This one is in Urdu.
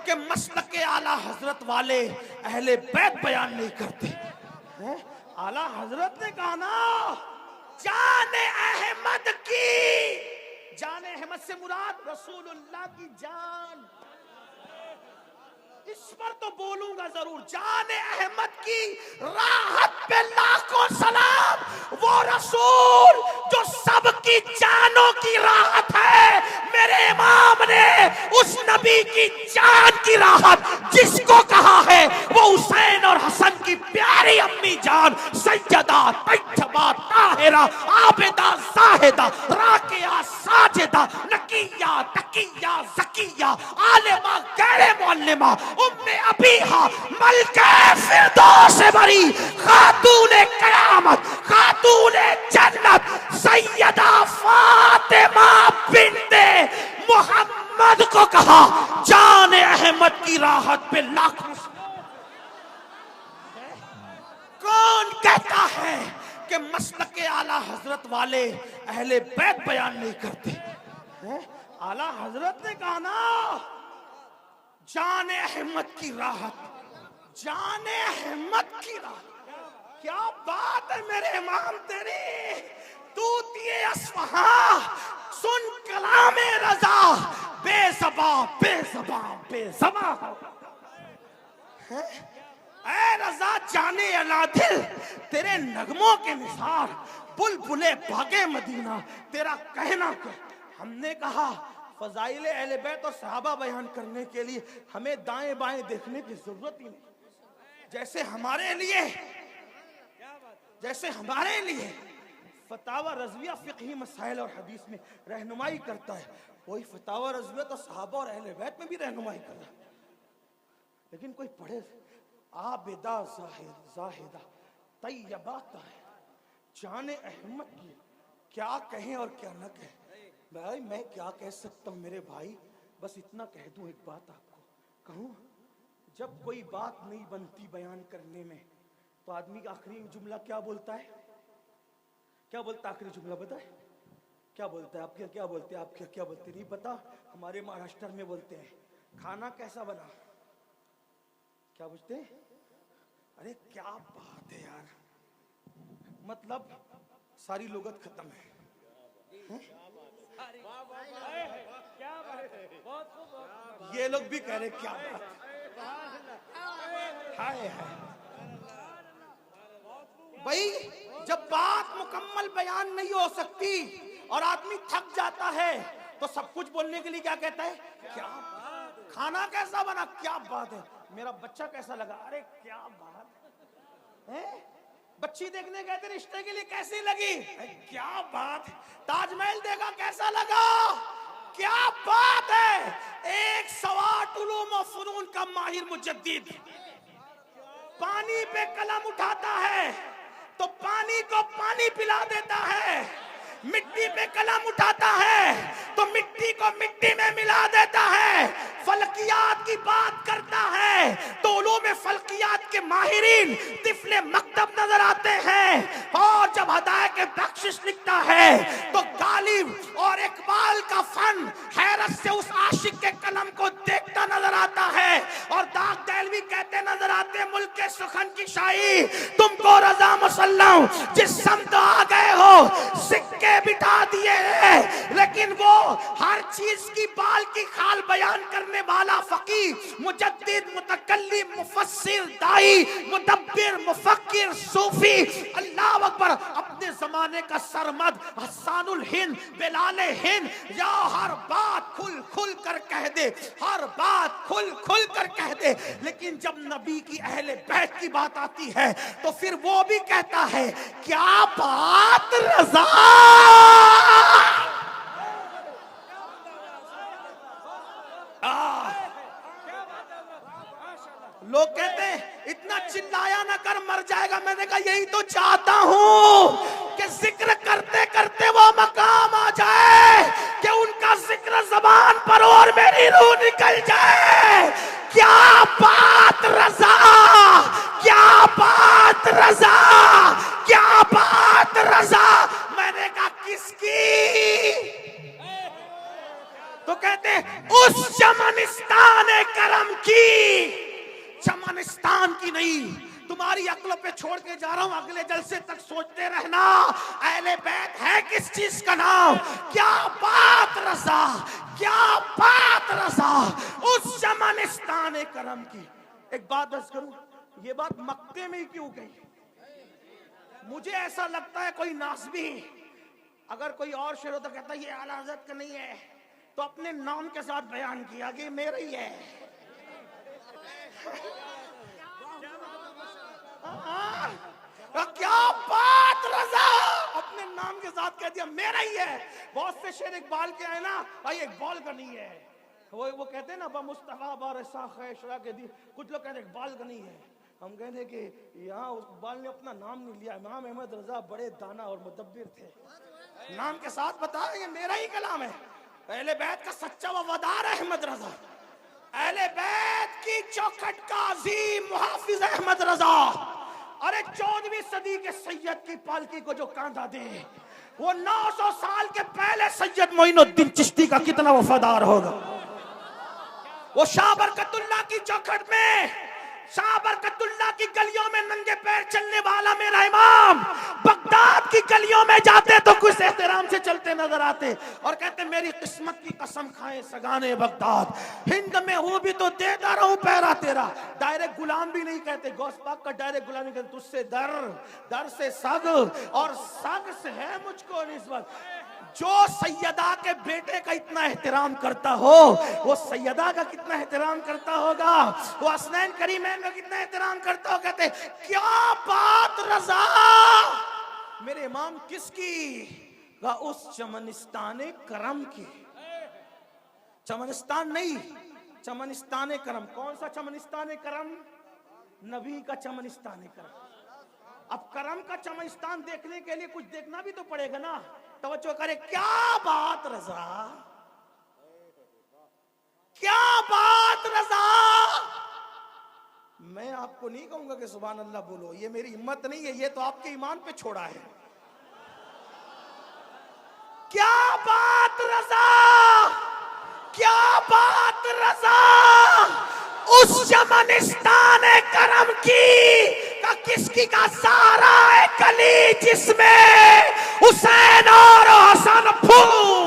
کہ مسلک اعلیٰ حضرت والے اہل بیت بیان نہیں کرتے. اعلیٰ حضرت نے کہا نا جان احمد کی، جان احمد سے مراد رسول اللہ کی جان. اس پر تو بولوں گا ضرور. جان احمد کی راحت پہ لاکھوں سلام. وہ رسول جو سب کی جانوں کی راحت ہے. میرے امام نے اس نبی کی جان کی راحت جس کو کہا ہے وہ حسین اور حسن کی پیاری امی جان سیدہ طیبہ طاہرہ عابدہ زاہدہ راکعہ ساجدہ نقیہ تقیہ زکیہ عالمہ غیر معلمہ ام ابیہا ملکہ فردوس بری خاتون قیامت خاتون جنت سیدہ فاطمہ بنت محمد کو کہا جان احمد کی راحت پہ لاکھوں. کون کہتا ہے کہ مسلک اعلیٰ حضرت والے اہل بیت بیان نہیں کرتے؟ اعلیٰ حضرت نے کہا نا جان احمد کی راحت، جان احمد کی راحت. کیا بات ہے میرے امام تیری. طوطی اصفہاں سن کلام رضا بے زباں بے زباں بے زباں. اے رضا جانے الا دل تیرے نغموں کے نثار بلبلے باغے مدینہ تیرا کہنا کیا. ہم نے کہا فضائل اہل بیت اور صحابہ بیان کرنے کے لیے ہمیں دائیں بائیں دیکھنے کی ضرورت ہی نہیں. جیسے ہمارے لیے فتاوی رضویہ فقہی مسائل اور حدیث میں رہنمائی کرتا ہے، وہی فتاوی رضویہ تو صحابہ اور اہل بیت میں بھی رہنمائی کر رہا ہے. لیکن کوئی پڑھے عابدہ زاہدہ طیبہ طاہرہ جان احمد کی کیا کہیں اور کیا نہ کہیں. بھائی میں کیا کہہ سکتا ہوں میرے بھائی، بس اتنا کہہ دوں. ایک بات آپ کو کہوں، جب کوئی بات نہیں بنتی بیان کرنے میں تو آدمی کا آخری جملہ کیا بولتا ہے؟ کیا بولتا ہے آخری جملہ؟ بتائے کیا بولتا ہے؟ آپ کیا بولتے ہیں؟ آپ کیا بولتے نہیں پتا. ہمارے مہاراشٹر میں بولتے ہیں کھانا کیسا بنا. کیا بولتے ہیں؟ ارے کیا بات ہے یار، مطلب ساری لغت ختم ہے. یہ لوگ بھی کہہ رہے کیا بات ہے. بھائی جب بات مکمل بیان نہیں ہو سکتی اور آدمی تھک جاتا ہے تو سب کچھ بولنے کے لیے کیا کہتا ہے؟ کیا کھانا کیسا بنا. کیا بات ہے. میرا بچہ کیسا لگا. ارے کیا بات ہے. بچی دیکھنے گئے تھے رشتے کے لیے کیسی لگی. کیا بات. تاج محل دیکھا کیسا لگا. کیا بات ہے. ایک سوات علوم و فنون کا ماہر مجدد پانی پہ قلم اٹھاتا ہے تو پانی کو پانی پلا دیتا ہے. مٹی پہ قلم اٹھاتا ہے تو مٹی کو مٹی میں ملا دیتا ہے. فلکیات کی بات کرتا ہے تو علوم فلکیات کے ماہرین طفل مکتب نظر آتے ہیں. اور جب ہدایت بخشش لکھتا ہے تو غالب اور اقبال کا فن حیرت سے اس عاشق کے قلم کو دیکھتا نظر آتا ہے. اور داغ دہلوی کہتے نظر آتے ملک کے سخن کی شاہی تم کو رضا مسلم جس سمت آ گئے ہو سکے بٹھا دیے ہیں. لیکن وہ ہر چیز کی بال کی خال بیان کرنے والا فقیہ مجدد متکلم مفسر دائی مدبر مفکر صوفی اللہ اکبر اپنے زمانے کا سرمد حسان الہند بلال ہند یا ہر بات کھل کھل کر کہہ دے. ہر بات کھل کھل کر کہہ دے. لیکن جب نبی کی اہل بیت کی بات آتی ہے تو پھر وہ بھی کہتا ہے کیا بات رضا. لوگ کہتے ہیں اتنا چلایا نہ کر مر جائے گا. میں نے کہا یہی تو چاہتا ہوں کہ ذکر کرتے کرتے وہ مقام آ جائے کہ ان کا ذکر زبان پر اور میری روح نکل جائے. کیا بات رضا. کیا بات رضا. کیا بات رضا. میں نے کہا کس کی. تو کہتے اس چمنستان کرم کی، چمنستان کی نہیں، تمہاری عقل پہ چھوڑ کے جا رہا ہوں، اگلے جلسے تک سوچتے رہنا اہل بیت ہے کس چیز کا نام. کیا بات رضا، کیا بات رضا، اس چمنستان کرم کی. ایک بات بس کروں، یہ بات مکے میں ہی کیوں گئی؟ مجھے ایسا لگتا ہے کوئی ناسبی اگر کوئی اور شعر ہوتا کہتا یہ اعلیٰ حضرت کا نہیں ہے تو اپنے نام کے ساتھ بیان کیا کہ یہ میرا ہی ہے. کیا بات رضا، اپنے نام کے ساتھ کہہ دیا میرا ہی ہے. بہت سے شعر اقبال کے ہیں نا بھائی، اقبال کا نہیں ہے. وہ کہتے ہیں نا با مصطفیٰ بارسا خیشرا کے دی، کچھ لوگ کہتے ہیں اقبال کا نہیں ہے. ہم کہتے ہیں کہ یہاں اقبال نے اپنا نام نہیں لیا. امام احمد رضا بڑے دانا اور مدبر تھے، نام کے ساتھ بتا یہ میرا ہی کلام ہے. اہل بیت کا سچا وفادار احمد رضا، اہل بیت کی چوکھٹ کا عظیم محافظ احمد رضا. ارے 14ویں صدی کے سید کی پالکی کو جو کاندھا دے، وہ 900 سال کے پہلے سید معین الدین چشتی کا کتنا وفادار ہوگا. وہ شاہ برکت اللہ کی چوکھٹ میں، شاہ برکت اللہ کی گلیوں میں ننگے پیر چلنے والا میرا امام بغداد کی گلیوں میں جاتے تو کچھ احترام سے چلتے نظر آتے اور کہتے میری قسمت کی قسم کھائیں سگانے بغداد، ہند میں ہوں بھی تو دیتا رہوں پیرا تیرا. ڈائریکٹ غلام بھی نہیں کہتے، غوث پاک کا ڈائریکٹ غلام نہیں کہتے، تجھ سے در سے سگ اور سگ سے ہے مجھ کو نسبت. جو سیدہ کے بیٹے کا اتنا احترام کرتا ہو وہ سیدہ کا کتنا احترام کرتا ہوگا، وہ حسنین کریمین کا کتنا احترام کرتا ہو. کہتے کیا بات رضا، میرے امام کس کی؟ اس چمنستان کرم کی. چمنستان نہیں، چمنستان کرم. کون سا چمنستان کرم؟ نبی کا چمنستان کرم. اب کرم کا چمنستان دیکھنے کے لیے کچھ دیکھنا بھی تو پڑے گا نا. توجہ کرے، کیا بات رضا، کیا بات رضا. میں آپ کو نہیں کہوں گا کہ سبحان اللہ بولو، یہ میری ہمت نہیں ہے، یہ تو آپ کے ایمان پہ چھوڑا ہے. کیا بات رضا، کیا بات رضا. اس چمنستان کرم کی کا کس کی کا سارا کلی جس میں حسین اور حسن پھول